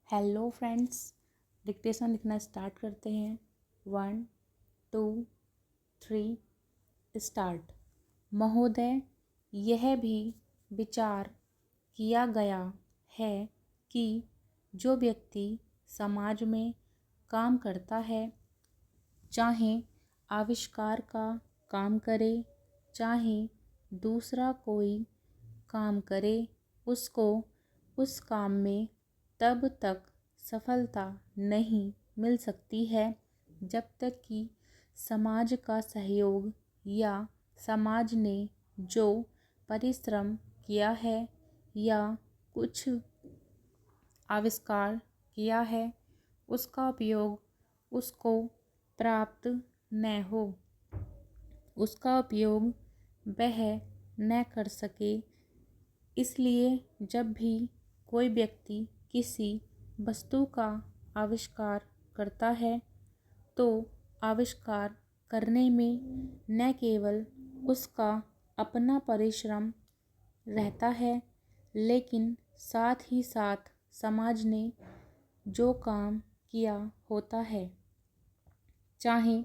Hello friends, dictation लिखना start करते हैं। 1 2 3 स्टार्ट। महोदय, यह भी विचार किया गया है कि जो व्यक्ति समाज में काम करता है, चाहे आविष्कार का काम करे, चाहे दूसरा कोई काम करे, उसको उस काम में तब तक सफलता नहीं मिल सकती है जब तक कि समाज का सहयोग या समाज ने जो परिश्रम किया है या कुछ आविष्कार किया है उसका उपयोग उसको प्राप्त न हो, उसका उपयोग वह न कर सके। इसलिए जब भी कोई व्यक्ति किसी वस्तु का आविष्कार करता है तो आविष्कार करने में न केवल उसका अपना परिश्रम रहता है, लेकिन साथ ही साथ समाज ने जो काम किया होता है, चाहे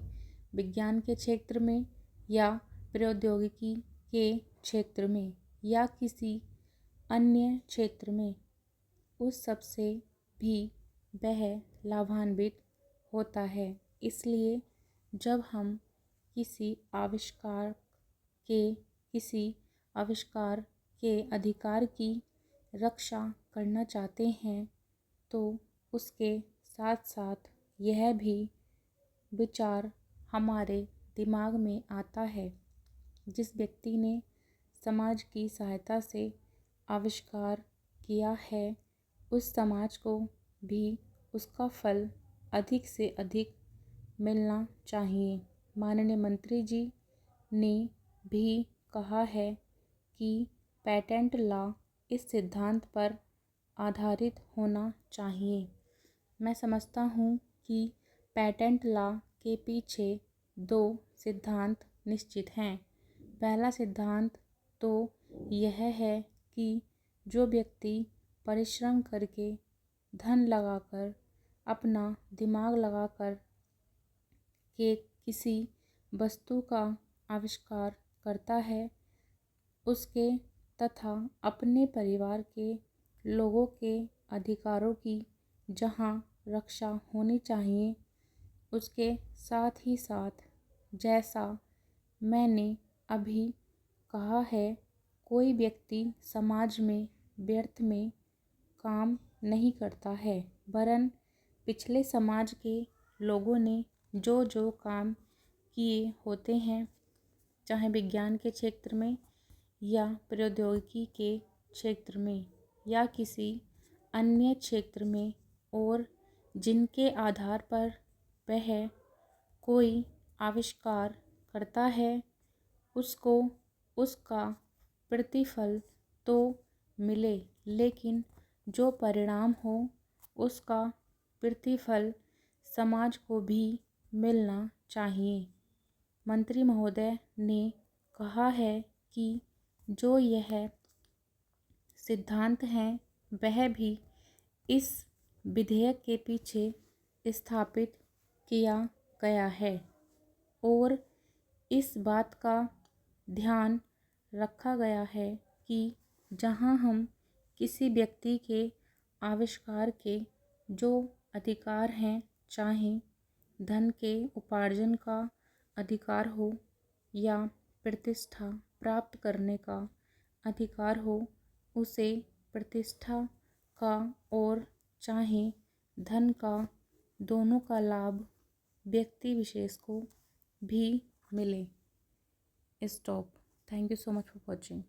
विज्ञान के क्षेत्र में या प्रौद्योगिकी के क्षेत्र में या किसी अन्य क्षेत्र में, उस सब से भी वह लाभान्वित होता है। इसलिए जब हम किसी आविष्कार के अधिकार की रक्षा करना चाहते हैं तो उसके साथ साथ यह भी विचार हमारे दिमाग में आता है, जिस व्यक्ति ने समाज की सहायता से आविष्कार किया है उस समाज को भी उसका फल अधिक से अधिक मिलना चाहिए। माननीय मंत्री जी ने भी कहा है कि पेटेंट लॉ इस सिद्धांत पर आधारित होना चाहिए। मैं समझता हूँ कि पेटेंट लॉ के पीछे 2 सिद्धांत निश्चित हैं। पहला सिद्धांत तो यह है कि जो व्यक्ति परिश्रम करके, धन लगाकर, अपना दिमाग लगाकर के किसी वस्तु का आविष्कार करता है, उसके तथा अपने परिवार के लोगों के अधिकारों की जहाँ रक्षा होनी चाहिए, उसके साथ ही साथ जैसा मैंने अभी कहा है, कोई व्यक्ति समाज में व्यर्थ में काम नहीं करता है, वरन पिछले समाज के लोगों ने जो जो काम किए होते हैं, चाहे विज्ञान के क्षेत्र में या प्रौद्योगिकी के क्षेत्र में या किसी अन्य क्षेत्र में, और जिनके आधार पर वह कोई आविष्कार करता है, उसको उसका प्रतिफल तो मिले, लेकिन जो परिणाम हो उसका प्रतिफल समाज को भी मिलना चाहिए। मंत्री महोदय ने कहा है कि जो यह सिद्धांत हैं वह भी इस विधेयक के पीछे स्थापित किया गया है और इस बात का ध्यान रखा गया है कि जहां हम किसी व्यक्ति के आविष्कार के जो अधिकार हैं, चाहे धन के उपार्जन का अधिकार हो या प्रतिष्ठा प्राप्त करने का अधिकार हो, उसे प्रतिष्ठा का और चाहे धन का, दोनों का लाभ व्यक्ति विशेष को भी मिले। Stop. Thank you so much for watching.